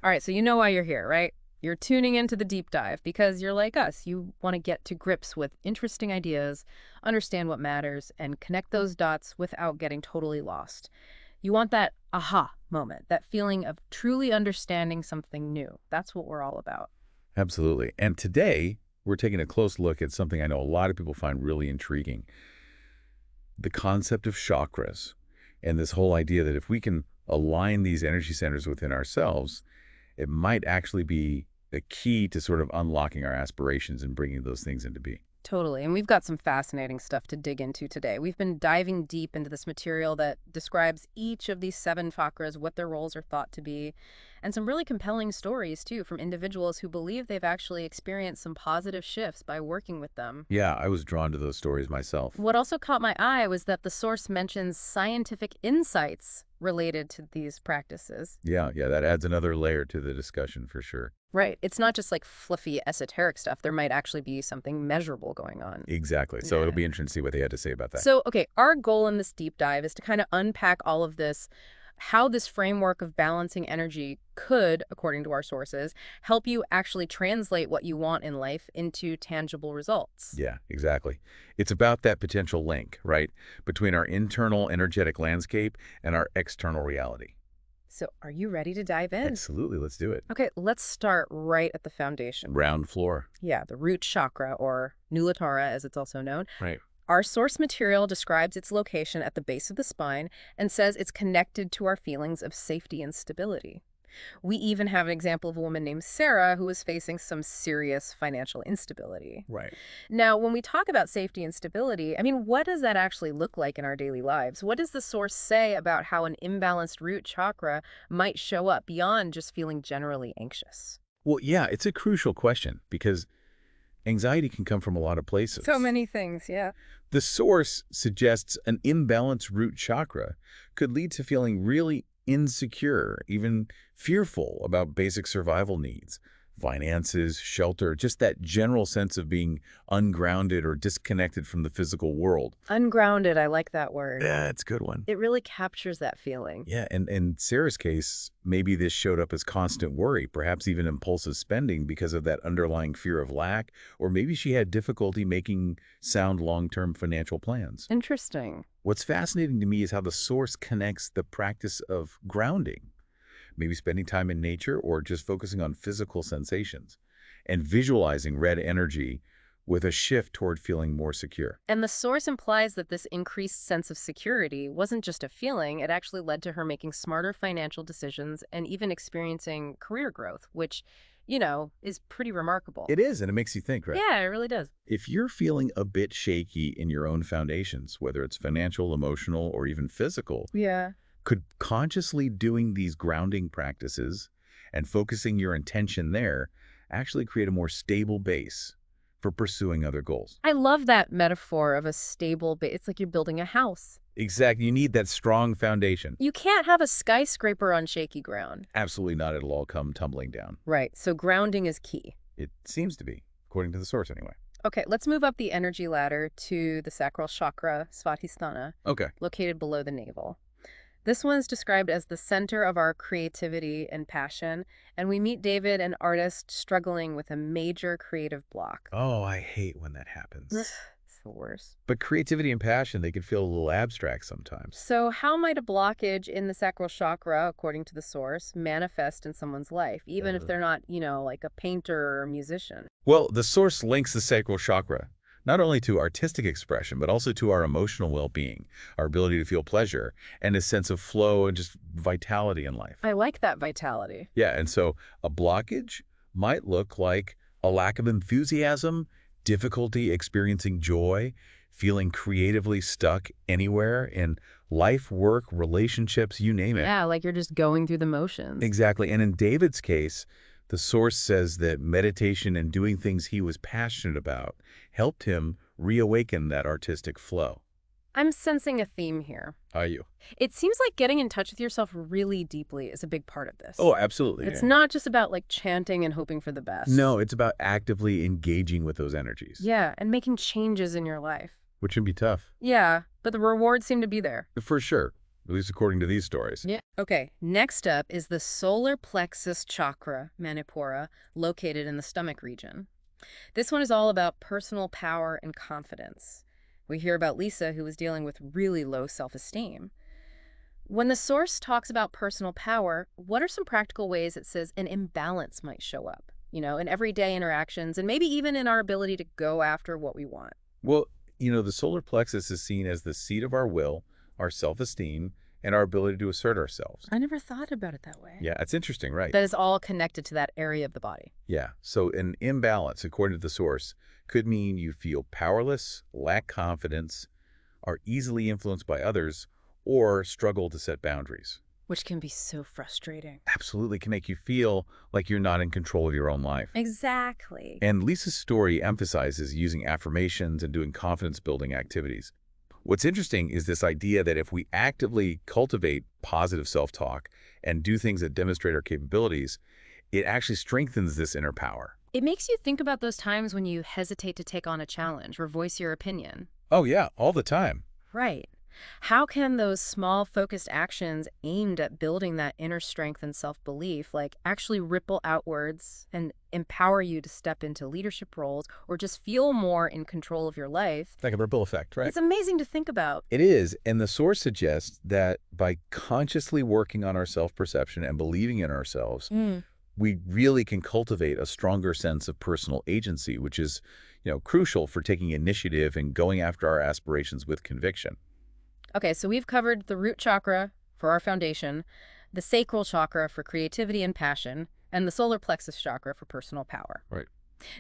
All right, so you know why you're here, right? You're tuning into the deep dive because you're like us. You want to get to grips with interesting ideas, understand what matters, and connect those dots without getting totally lost. You want that aha moment, that feeling of truly understanding something new. That's what we're all about. Absolutely. And today, we're taking a close look at something I know a lot of people find really intriguing. The concept of chakras and this whole idea that if we can align these energy centers within ourselves, it might actually be a key to sort of unlocking our aspirations and bringing those things into being. Totally. And we've got some fascinating stuff to dig into today. We've been diving deep into this material that describes each of these 7 chakras, what their roles are thought to be, and some really compelling stories, too, from individuals who believe they've actually experienced some positive shifts by working with them. Yeah, I was drawn to those stories myself. What also caught my eye was that the source mentions scientific insights related to these practices. Yeah, that adds another layer to the discussion for sure. Right. It's not just like fluffy esoteric stuff. There might actually be something measurable going on. Exactly. So it'll be interesting to see what they had to say about that. So, okay, our goal in this deep dive is to kind of unpack all of this, how this framework of balancing energy could, according to our sources, help you actually translate what you want in life into tangible results. Yeah, exactly. It's about that potential link, right, between our internal energetic landscape and our external reality. So are you ready to dive in? Absolutely. Let's do it. Okay, let's start right at the foundation. Ground floor. Yeah, the root chakra, or Nulatara as it's also known. Right. Our source material describes its location at the base of the spine and says it's connected to our feelings of safety and stability. We even have an example of a woman named Sarah who was facing some serious financial instability. Right. Now, when we talk about safety and stability, I mean, what does that actually look like in our daily lives? What does the source say about how an imbalanced root chakra might show up beyond just feeling generally anxious? Well, yeah, it's a crucial question because anxiety can come from a lot of places. So many things, yeah. The source suggests an imbalanced root chakra could lead to feeling really insecure, even fearful about basic survival needs, finances, shelter, just that general sense of being ungrounded or disconnected from the physical world. Ungrounded, I like that word. Yeah, it's a good one. It really captures that feeling. Yeah, and in Sarah's case, maybe this showed up as constant worry, perhaps even impulsive spending because of that underlying fear of lack, or maybe she had difficulty making sound long-term financial plans. Interesting. What's fascinating to me is how the source connects the practice of grounding, maybe spending time in nature or just focusing on physical sensations, and visualizing red energy with a shift toward feeling more secure. And the source implies that this increased sense of security wasn't just a feeling, it actually led to her making smarter financial decisions and even experiencing career growth, which, you know, is pretty remarkable. It is, and it makes you think, right? Yeah, it really does. If you're feeling a bit shaky in your own foundations, whether it's financial, emotional, or even physical, Yeah. could consciously doing these grounding practices and focusing your intention there actually create a more stable base for pursuing other goals? I love that metaphor of a stable base. It's like you're building a house. Exactly. You need that strong foundation. You can't have a skyscraper on shaky ground. Absolutely not. It'll all come tumbling down. Right, so grounding is key. It seems to be, according to the source anyway. Okay, let's move up the energy ladder to the sacral chakra, Svadhisthana, Okay. located below the navel. This one's described as the center of our creativity and passion, and we meet David, an artist struggling with a major creative block. Oh, I hate when that happens. It's the worst. But creativity and passion, they can feel a little abstract sometimes. So how might a blockage in the sacral chakra, according to the source, manifest in someone's life, even if they're not, you know, like a painter or a musician? Well, the source links the sacral chakra not only to artistic expression, but also to our emotional well-being, our ability to feel pleasure, and a sense of flow and just vitality in life. I like that vitality. Yeah, and so a blockage might look like a lack of enthusiasm, difficulty experiencing joy, feeling creatively stuck anywhere in life, work, relationships, you name it. Yeah, like you're just going through the motions. Exactly. And in David's case, the source says that meditation and doing things he was passionate about helped him reawaken that artistic flow. I'm sensing a theme here. Are you? It seems like getting in touch with yourself really deeply is a big part of this. Oh, absolutely. It's not just about like chanting and hoping for the best. No, it's about actively engaging with those energies. Yeah, and making changes in your life. Which can be tough. Yeah, but the rewards seem to be there. For sure. at least according to these stories. Yeah. Okay, next up is the solar plexus chakra, Manipura, located in the stomach region. This one is all about personal power and confidence. We hear about Lisa, who was dealing with really low self-esteem. When the source talks about personal power, what are some practical ways it says an imbalance might show up, in everyday interactions and maybe even in our ability to go after what we want? Well, the solar plexus is seen as the seat of our will, our self-esteem, and our ability to assert ourselves. I never thought about it that way. Yeah, it's interesting, right? That is all connected to that area of the body. Yeah, so an imbalance, according to the source, could mean you feel powerless, lack confidence, are easily influenced by others, or struggle to set boundaries. Which can be so frustrating. Absolutely can make you feel like you're not in control of your own life. Exactly. And Lisa's story emphasizes using affirmations and doing confidence-building activities. What's interesting is this idea that if we actively cultivate positive self-talk and do things that demonstrate our capabilities, it actually strengthens this inner power. It makes you think about those times when you hesitate to take on a challenge or voice your opinion. Oh yeah, all the time. Right. How can those small, focused actions aimed at building that inner strength and self-belief, actually ripple outwards and empower you to step into leadership roles or just feel more in control of your life? Like a ripple effect, right? It's amazing to think about. It is, and the source suggests that by consciously working on our self-perception and believing in ourselves, we really can cultivate a stronger sense of personal agency, which is, crucial for taking initiative and going after our aspirations with conviction. Okay, so we've covered the root chakra for our foundation, the sacral chakra for creativity and passion, and the solar plexus chakra for personal power. Right.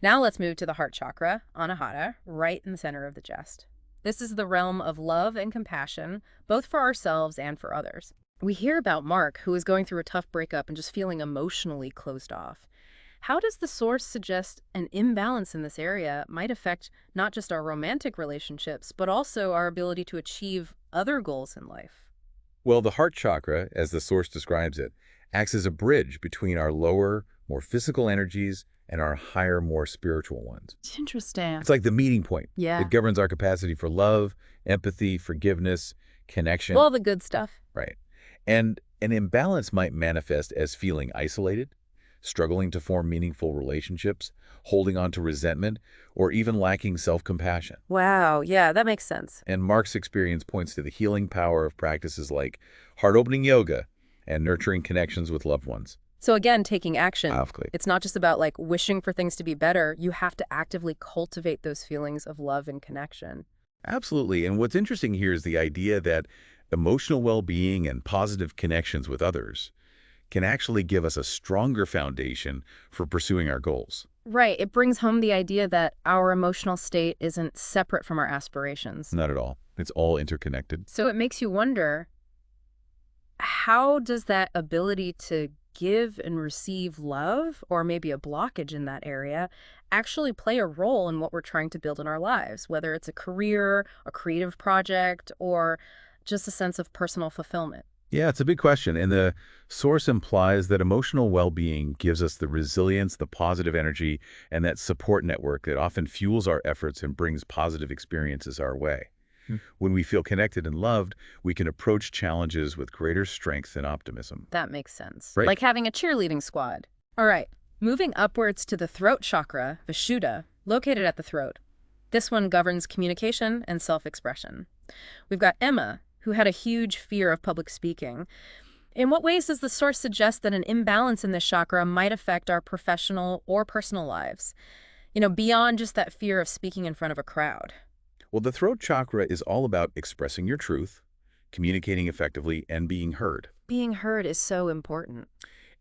Now let's move to the heart chakra, anahata, right in the center of the chest. This is the realm of love and compassion, both for ourselves and for others. We hear about Mark, who is going through a tough breakup and just feeling emotionally closed off. How does the source suggest an imbalance in this area might affect not just our romantic relationships, but also our ability to achieve other goals in life? Well, the heart chakra, as the source describes it, acts as a bridge between our lower, more physical energies and our higher, more spiritual ones. It's interesting. It's like the meeting point. Yeah. It governs our capacity for love, empathy, forgiveness, connection. All the good stuff. Right. And an imbalance might manifest as feeling isolated, struggling to form meaningful relationships, holding on to resentment, or even lacking self-compassion. Wow, yeah, that makes sense. And Mark's experience points to the healing power of practices like heart-opening yoga and nurturing connections with loved ones. So again, taking action. Absolutely. It's not just about wishing for things to be better. You have to actively cultivate those feelings of love and connection. Absolutely. And what's interesting here is the idea that emotional well-being and positive connections with others can actually give us a stronger foundation for pursuing our goals. Right. It brings home the idea that our emotional state isn't separate from our aspirations. Not at all. It's all interconnected. So it makes you wonder, how does that ability to give and receive love, or maybe a blockage in that area, actually play a role in what we're trying to build in our lives, whether it's a career, a creative project, or just a sense of personal fulfillment? Yeah, it's a big question. And the source implies that emotional well-being gives us the resilience, the positive energy, and that support network that often fuels our efforts and brings positive experiences our way. When we feel connected and loved, we can approach challenges with greater strength and optimism. That makes sense. Right. Like having a cheerleading squad. All right, moving upwards to the throat chakra, Vishuddha, located at the throat. This one governs communication and self-expression. We've got Emma, who had a huge fear of public speaking. In what ways does the source suggest that an imbalance in this chakra might affect our professional or personal lives? Beyond just that fear of speaking in front of a crowd. Well, the throat chakra is all about expressing your truth, communicating effectively, and being heard. Being heard is so important.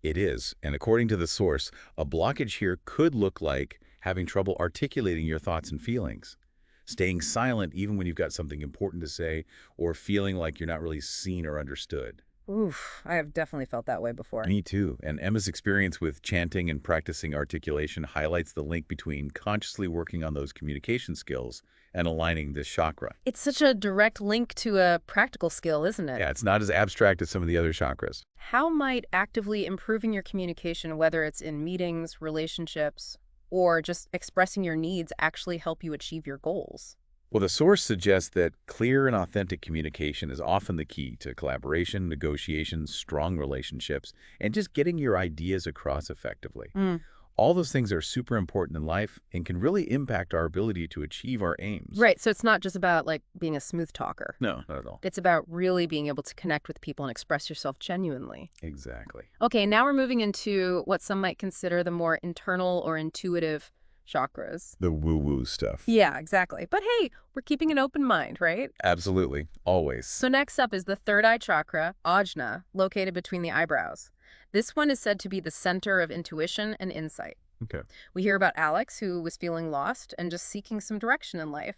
It is, and according to the source, a blockage here could look like having trouble articulating your thoughts and feelings, staying silent even when you've got something important to say, or feeling like you're not really seen or understood. Oof, I have definitely felt that way before. Me too. And Emma's experience with chanting and practicing articulation highlights the link between consciously working on those communication skills and aligning this chakra. It's such a direct link to a practical skill, isn't it? Yeah, it's not as abstract as some of the other chakras. How might actively improving your communication, whether it's in meetings, relationships, or just expressing your needs, actually help you achieve your goals? Well, the source suggests that clear and authentic communication is often the key to collaboration, negotiations, strong relationships, and just getting your ideas across effectively. Mm. All those things are super important in life and can really impact our ability to achieve our aims. Right, so it's not just about, like, being a smooth talker. No, not at all. It's about really being able to connect with people and express yourself genuinely. Exactly. Okay, now we're moving into what some might consider the more internal or intuitive chakras. The woo-woo stuff. Yeah, exactly. But hey, we're keeping an open mind, right? Absolutely. Always. So next up is the third eye chakra, ajna, located between the eyebrows. This one is said to be the center of intuition and insight. Okay. We hear about Alex, who was feeling lost and just seeking some direction in life.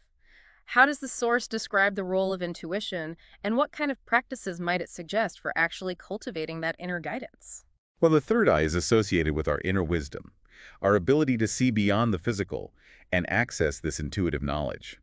How does the source describe the role of intuition, and what kind of practices might it suggest for actually cultivating that inner guidance? Well, the third eye is associated with our inner wisdom, our ability to see beyond the physical and access this intuitive knowledge.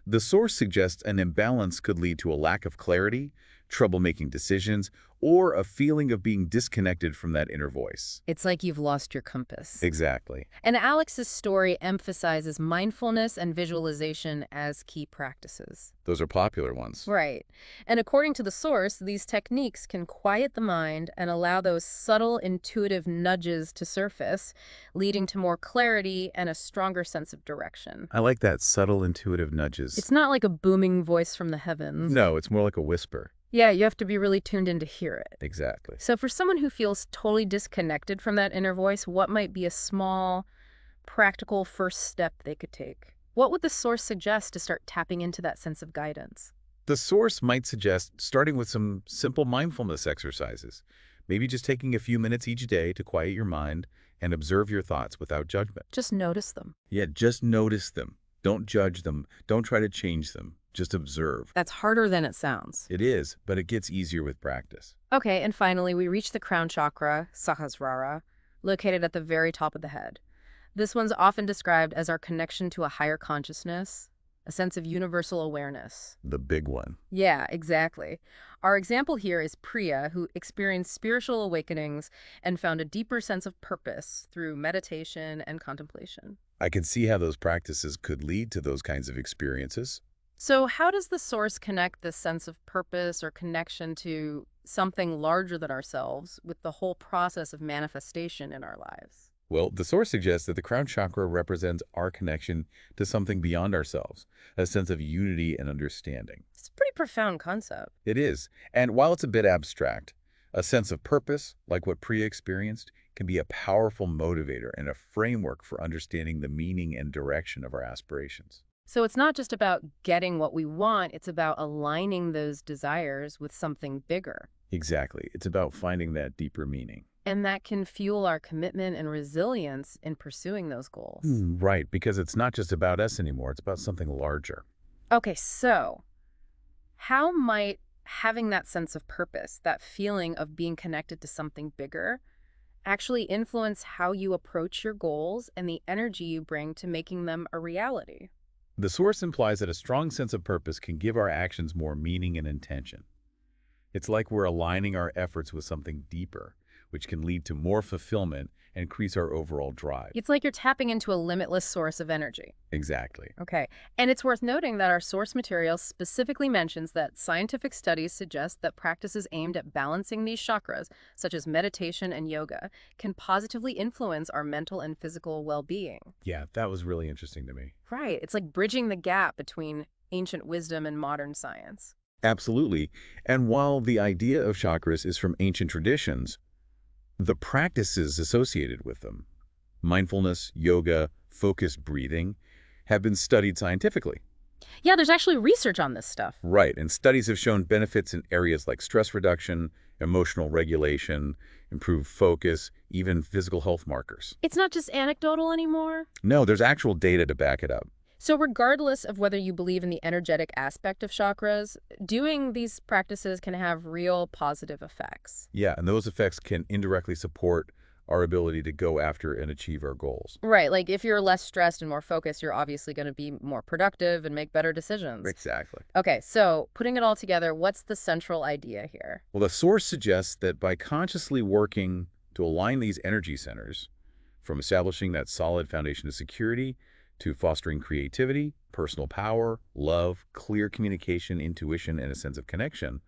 The source suggests an imbalance could lead to a lack of clarity, trouble making decisions, or a feeling of being disconnected from that inner voice. It's like you've lost your compass. Exactly. And Alex's story emphasizes mindfulness and visualization as key practices. Those are popular ones. Right. And according to the source, these techniques can quiet the mind and allow those subtle intuitive nudges to surface, leading to more clarity and a stronger sense of direction. I like that, subtle intuitive nudges. It's not like a booming voice from the heavens. No, it's more like a whisper. Yeah, you have to be really tuned in to hear it. Exactly. So for someone who feels totally disconnected from that inner voice, what might be a small, practical first step they could take? What would the source suggest to start tapping into that sense of guidance? The source might suggest starting with some simple mindfulness exercises. Maybe just taking a few minutes each day to quiet your mind and observe your thoughts without judgment. Just notice them. Yeah, just notice them. Don't judge them. Don't try to change them. Just observe. That's harder than it sounds. It is, but it gets easier with practice. Okay, and finally, we reach the crown chakra, Sahasrara, located at the very top of the head. This one's often described as our connection to a higher consciousness, a sense of universal awareness. The big one. Yeah, exactly. Our example here is Priya, who experienced spiritual awakenings and found a deeper sense of purpose through meditation and contemplation. I can see how those practices could lead to those kinds of experiences. So how does the source connect this sense of purpose or connection to something larger than ourselves with the whole process of manifestation in our lives? Well, the source suggests that the crown chakra represents our connection to something beyond ourselves, a sense of unity and understanding. It's a pretty profound concept. It is. And while it's a bit abstract, a sense of purpose, like what Priya experienced, can be a powerful motivator and a framework for understanding the meaning and direction of our aspirations. So it's not just about getting what we want, it's about aligning those desires with something bigger. Exactly. It's about finding that deeper meaning. And that can fuel our commitment and resilience in pursuing those goals. Right, because it's not just about us anymore. It's about something larger. Okay, so how might having that sense of purpose, that feeling of being connected to something bigger, actually influence how you approach your goals and the energy you bring to making them a reality? The source implies that a strong sense of purpose can give our actions more meaning and intention. It's like we're aligning our efforts with something deeper, which can lead to more fulfillment and increase our overall drive. It's like you're tapping into a limitless source of energy. Exactly. Okay, and it's worth noting that our source material specifically mentions that scientific studies suggest that practices aimed at balancing these chakras, such as meditation and yoga, can positively influence our mental and physical well-being. Yeah, that was really interesting to me. Right, it's like bridging the gap between ancient wisdom and modern science. Absolutely. And while the idea of chakras is from ancient traditions, the practices associated with them, mindfulness, yoga, focused breathing, have been studied scientifically. Yeah, there's actually research on this stuff. Right, and studies have shown benefits in areas like stress reduction, emotional regulation, improved focus, even physical health markers. It's not just anecdotal anymore. No, there's actual data to back it up. So regardless of whether you believe in the energetic aspect of chakras, doing these practices can have real positive effects. Yeah, and those effects can indirectly support our ability to go after and achieve our goals. Right, like if you're less stressed and more focused, you're obviously going to be more productive and make better decisions. Exactly. Okay, so putting it all together, what's the central idea here? Well, the source suggests that by consciously working to align these energy centers, from establishing that solid foundation of security to fostering creativity, personal power, love, clear communication, intuition, and a sense of connection,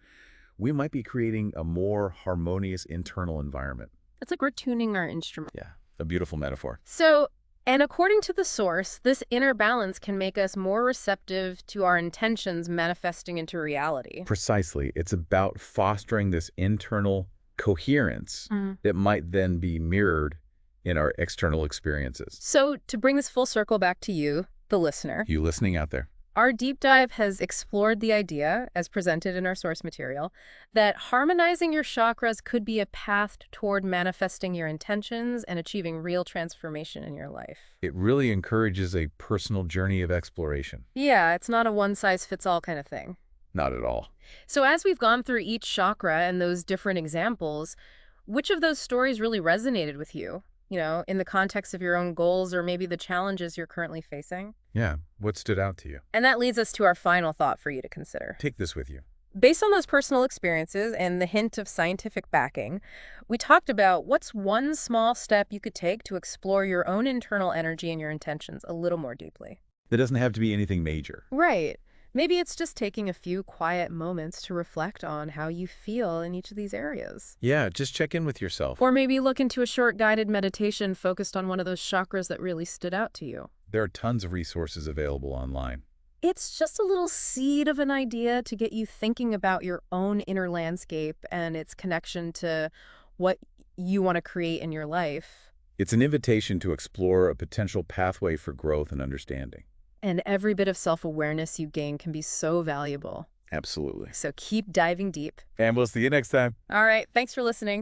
we might be creating a more harmonious internal environment. It's like we're tuning our instrument. Yeah, a beautiful metaphor. So, and according to the source, this inner balance can make us more receptive to our intentions manifesting into reality. Precisely. It's about fostering this internal coherence that might then be mirrored in our external experiences. So, to bring this full circle back to you, the listener, You listening out there? our deep dive has explored the idea, as presented in our source material, that harmonizing your chakras could be a path toward manifesting your intentions and achieving real transformation in your life. It really encourages a personal journey of exploration. Yeah, it's not a one-size-fits-all kind of thing. Not at all. So as we've gone through each chakra and those different examples, which of those stories really resonated with you? You know, in the context of your own goals or maybe the challenges you're currently facing? Yeah. What stood out to you? And that leads us to our final thought for you to consider. Take this with you. Based on those personal experiences and the hint of scientific backing, we talked about what's one small step you could take to explore your own internal energy and your intentions a little more deeply. There doesn't have to be anything major. Right. Maybe it's just taking a few quiet moments to reflect on how you feel in each of these areas. Yeah, just check in with yourself. Or maybe look into a short guided meditation focused on one of those chakras that really stood out to you. There are tons of resources available online. It's just a little seed of an idea to get you thinking about your own inner landscape and its connection to what you want to create in your life. It's an invitation to explore a potential pathway for growth and understanding. And every bit of self-awareness you gain can be so valuable. Absolutely. So keep diving deep. And we'll see you next time. All right, thanks for listening.